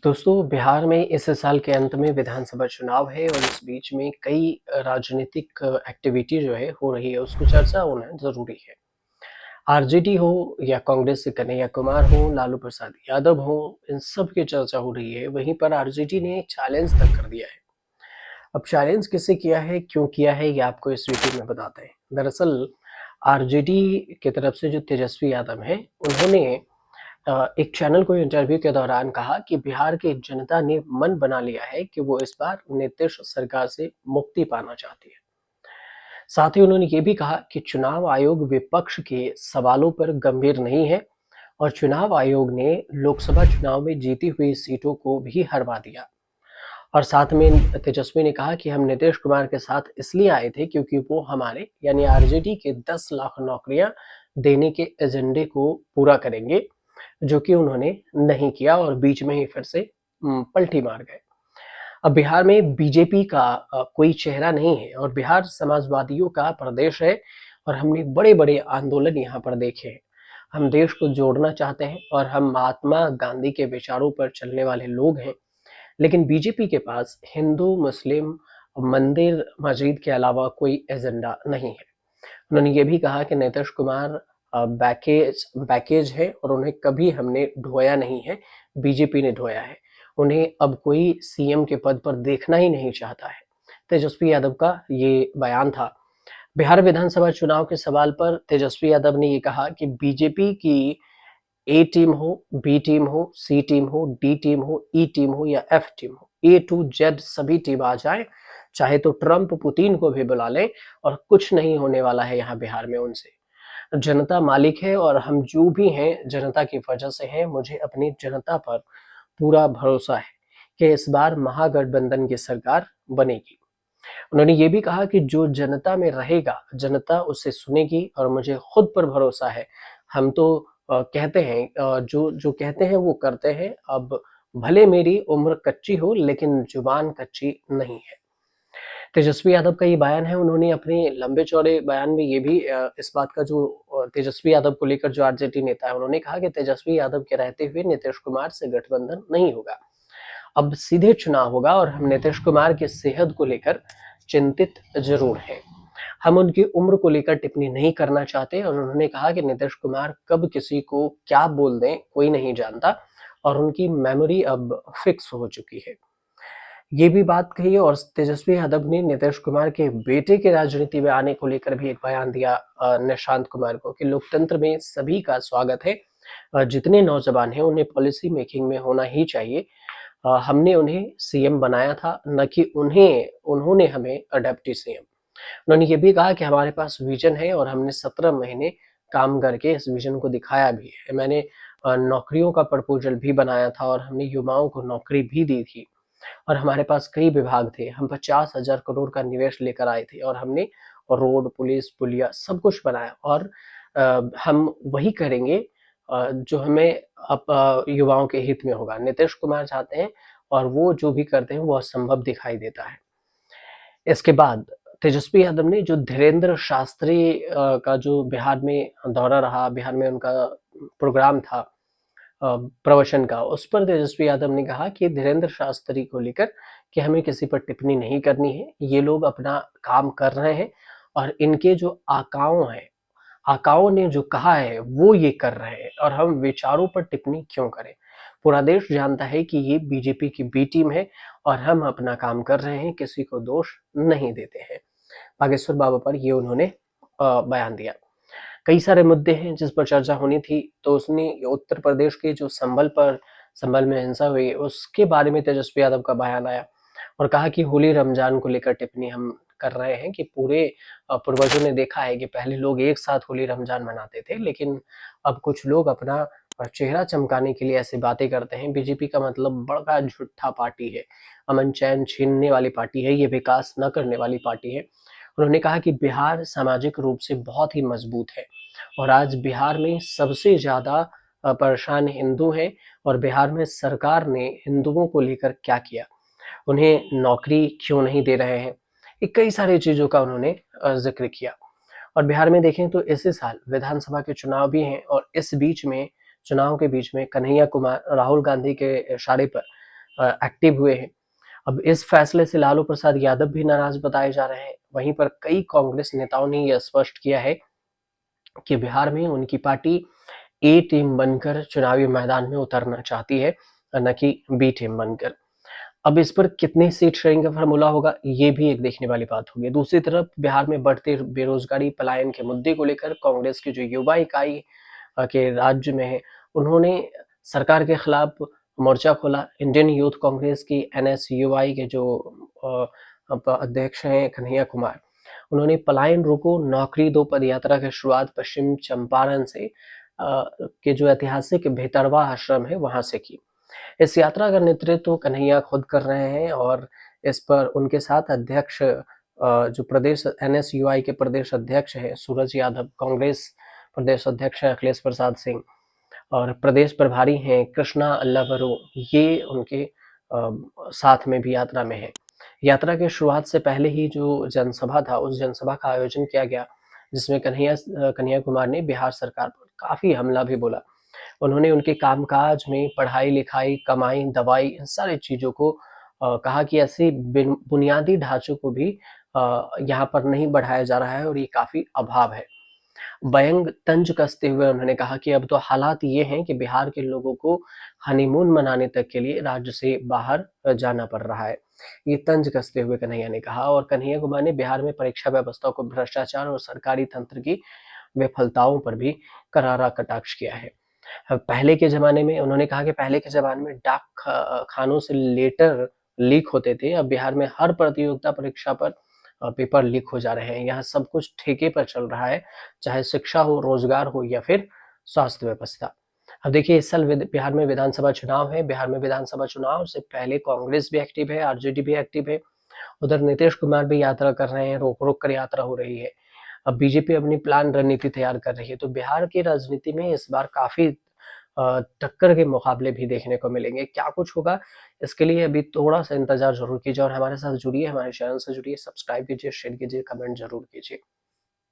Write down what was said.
दोस्तों, बिहार में इस साल के अंत में विधानसभा चुनाव है और इस बीच में कई राजनीतिक एक्टिविटी जो है हो रही है, उसको चर्चा होना ज़रूरी है। आरजेडी हो या कांग्रेस से कन्हैया कुमार हो, लालू प्रसाद यादव हो, इन सब की चर्चा हो रही है। वहीं पर आरजेडी ने एक चैलेंज तक कर दिया है। अब चैलेंज किससे किया है, क्यों किया है, ये आपको इस वीडियो में बताते हैं। दरअसल आरजेडी की तरफ से जो तेजस्वी यादव हैं, उन्होंने एक चैनल को इंटरव्यू के दौरान कहा कि बिहार की जनता ने मन बना लिया है कि वो इस बार नीतीश सरकार से मुक्ति पाना चाहती है। साथ ही उन्होंने ये भी कहा कि चुनाव आयोग विपक्ष के सवालों पर गंभीर नहीं है और चुनाव आयोग ने लोकसभा चुनाव में जीती हुई सीटों को भी हरवा दिया। और साथ में तेजस्वी ने कहा कि हम नीतीश कुमार के साथ इसलिए आए थे क्योंकि वो हमारे यानी आरजेडी के 10 लाख नौकरियां देने के एजेंडे को पूरा करेंगे, जो कि उन्होंने नहीं किया और बीच में ही फिर से पलटी मार गए। अब बिहार में बीजेपी का कोई चेहरा नहीं है और बिहार समाजवादियों का प्रदेश है और हमने बड़े-बड़े आंदोलन यहाँ पर देखे हैं। हम देश को जोड़ना चाहते हैं और हम महात्मा गांधी के विचारों पर चलने वाले लोग हैं, लेकिन बीजेपी के पास हिंदू, मुस्लिम, मंदिर, मस्जिद के अलावा कोई एजेंडा नहीं है। उन्होंने ये भी कहा कि नीतीश कुमार बैकेज है और उन्हें कभी हमने ढोया नहीं है, बीजेपी ने ढोया है। उन्हें अब कोई सीएम के पद पर देखना ही नहीं चाहता है। तेजस्वी यादव का ये बयान था। बिहार विधानसभा चुनाव के सवाल पर तेजस्वी यादव ने ये कहा कि बीजेपी की ए टीम हो, बी टीम हो, सी टीम हो, डी टीम हो, ई टीम हो या एफ टीम हो, ए टू जेड सभी टीम आ जाए, चाहे तो ट्रंप पुतिन को भी बुला लें और कुछ नहीं होने वाला है यहाँ बिहार में उनसे। जनता मालिक है और हम जो भी हैं जनता की वजह से हैं। मुझे अपनी जनता पर पूरा भरोसा है कि इस बार महागठबंधन की सरकार बनेगी। उन्होंने ये भी कहा कि जो जनता में रहेगा, जनता उसे सुनेगी और मुझे खुद पर भरोसा है। हम तो कहते हैं जो जो कहते हैं वो करते हैं। अब भले मेरी उम्र कच्ची हो लेकिन जुबान कच्ची नहीं है। तेजस्वी यादव का ये बयान है। उन्होंने अपने लंबे चौड़े बयान में ये भी इस बात का जो तेजस्वी यादव को लेकर जो आरजेडी नेता है, उन्होंने कहा कि तेजस्वी यादव के रहते हुए नीतीश कुमार से गठबंधन नहीं होगा। अब सीधे चुनाव होगा और हम नीतीश कुमार की सेहत को लेकर चिंतित जरूर हैं। हम उनकी उम्र को लेकर टिप्पणी नहीं करना चाहते और उन्होंने कहा कि नीतीश कुमार कब किसी को क्या बोल दें कोई नहीं जानता और उनकी मेमोरी अब फिक्स हो चुकी है। ये भी बात कही और तेजस्वी यादव ने नीतीश कुमार के बेटे के राजनीति में आने को लेकर भी एक बयान दिया निशांत कुमार को कि लोकतंत्र में सभी का स्वागत है। जितने नौजवान हैं उन्हें पॉलिसी मेकिंग में होना ही चाहिए। हमने उन्हें सीएम बनाया था, न कि उन्होंने हमें डिप्टी सीएम। उन्होंने ये भी कहा कि हमारे पास विजन है और हमने 17 महीने काम करके इस विजन को दिखाया भी है। मैंने नौकरियों का प्रपोजल भी बनाया था और हमने युवाओं को नौकरी भी दी थी और हमारे पास कई विभाग थे। हम 50,000 करोड़ का निवेश लेकर आए थे और हमने रोड, पुलिस, पुलिया सब कुछ बनाया और हम वही करेंगे जो हमें युवाओं के हित में होगा। नीतीश कुमार चाहते हैं और वो जो भी करते हैं वो असंभव दिखाई देता है। इसके बाद तेजस्वी यादव ने जो धीरेन्द्र शास्त्री का जो बिहार में दौरा रहा, बिहार में उनका प्रोग्राम था प्रवचन का, उस पर तेजस्वी यादव ने कहा कि धीरेन्द्र शास्त्री को लेकर कि हमें किसी पर टिप्पणी नहीं करनी है। ये लोग अपना काम कर रहे हैं और इनके जो आकाओं ने जो कहा है वो ये कर रहे हैं और हम विचारों पर टिप्पणी क्यों करें। पूरा देश जानता है कि ये बीजेपी की बी टीम है और हम अपना काम कर रहे हैं, किसी को दोष नहीं देते हैं। बागेश्वर बाबा पर ये उन्होंने बयान दिया। कई सारे मुद्दे हैं जिस पर चर्चा होनी थी, तो उसने उत्तर प्रदेश के जो संभल में हिंसा हुई उसके बारे में तेजस्वी यादव का बयान आया और कहा कि होली रमजान को लेकर टिप्पणी हम कर रहे हैं कि पूरे पूर्वजों ने देखा है कि पहले लोग एक साथ होली रमजान मनाते थे, लेकिन अब कुछ लोग अपना चेहरा चमकाने के लिए ऐसी बातें करते हैं। बीजेपी का मतलब बड़ा झूठा पार्टी है, अमन चैन छीनने वाली पार्टी है, ये विकास न करने वाली पार्टी है। उन्होंने कहा कि बिहार सामाजिक रूप से बहुत ही मजबूत है और आज बिहार में सबसे ज़्यादा परेशान हिंदू हैं और बिहार में सरकार ने हिंदुओं को लेकर क्या किया, उन्हें नौकरी क्यों नहीं दे रहे हैं, ये कई सारी चीज़ों का उन्होंने जिक्र किया। और बिहार में देखें तो इसी साल विधानसभा के चुनाव भी हैं और इस बीच में चुनाव के बीच में कन्हैया कुमार राहुल गांधी के इशारे पर एक्टिव हुए हैं। अब इस फैसले से लालू प्रसाद यादव भी नाराज बताए जा रहे हैं। वहीं पर कई कांग्रेस नेताओं ने यह स्पष्ट किया है कि बिहार में उनकी पार्टी ए टीम बनकर चुनावी मैदान में उतरना चाहती है, न कि बी टीम बनकर। अब इस पर कितनी सीट शेयरिंग का फॉर्मूला होगा, ये भी एक देखने वाली बात होगी। दूसरी तरफ बिहार में बढ़ते बेरोजगारी, पलायन के मुद्दे को लेकर कांग्रेस की जो युवा इकाई के राज्य में है, उन्होंने सरकार के खिलाफ मोर्चा खोला। इंडियन यूथ कांग्रेस की एनएसयूआई के जो अध्यक्ष हैं कन्हैया कुमार, उन्होंने पलायन रोको नौकरी दो पदयात्रा की शुरुआत पश्चिम चंपारण से के जो ऐतिहासिक भेतरवा आश्रम है वहां से की। इस यात्रा का नेतृत्व कन्हैया खुद कर रहे हैं और इस पर उनके साथ अध्यक्ष जो प्रदेश एनएसयूआई के प्रदेश अध्यक्ष हैं सूरज यादव, कांग्रेस प्रदेश अध्यक्ष हैं अखिलेश प्रसाद सिंह और प्रदेश प्रभारी हैं कृष्णा अल्लावरो, ये उनके साथ में भी यात्रा में है। यात्रा की शुरुआत से पहले ही जो जनसभा था, उस जनसभा का आयोजन किया गया, जिसमें कन्हैया कुमार ने बिहार सरकार पर काफी हमला भी बोला। उन्होंने उनके कामकाज में पढ़ाई-लिखाई, कमाई, दवाई इन सारी चीज़ों को कहा कि ऐसे बुनियादी ढाँचों को भी यहाँ पर नहीं बढ़ाया जा रहा है और ये काफ़ी अभाव है। व्यंग तंज कसते हुए उन्होंने कहा कि अब तो हालात ये हैं कि बिहार के लोगों को हनीमून मनाने तक के लिए राज्य से बाहर जाना पड़ रहा है। ये तंज कसते हुए कन्हैया ने कहा और कन्हैया कुमार ने बिहार में परीक्षा व्यवस्था को भ्रष्टाचार और सरकारी तंत्र की विफलताओं पर भी करारा कटाक्ष किया है। पहले के ज़माने में उन्होंने कहा कि पहले के ज़माने में डाक खानों से लेटर लीक होते थे, अब बिहार में हर प्रतियोगिता परीक्षा पर पेपर लीक हो जा रहे हैं। यहाँ सब कुछ ठेके पर चल रहा है, चाहे शिक्षा हो, रोज़गार हो या फिर स्वास्थ्य व्यवस्था। अब देखिए इस साल बिहार में विधानसभा चुनाव है। बिहार में विधानसभा चुनाव से पहले कांग्रेस भी एक्टिव है, आरजेडी भी एक्टिव है। उधर नीतीश कुमार भी यात्रा कर रहे हैं, रोक-रोक कर यात्रा हो रही है। अब बीजेपी अपनी प्लान रणनीति तैयार कर रही है, तो बिहार की राजनीति में इस बार काफ़ी टक्कर के मुकाबले भी देखने को मिलेंगे। क्या कुछ होगा, इसके लिए अभी थोड़ा-सा इंतज़ार ज़रूर कीजिए और हमारे साथ जुड़िए, हमारे चैनल से जुड़िए, सब्सक्राइब कीजिए, शेयर कीजिए, कमेंट ज़रूर कीजिए।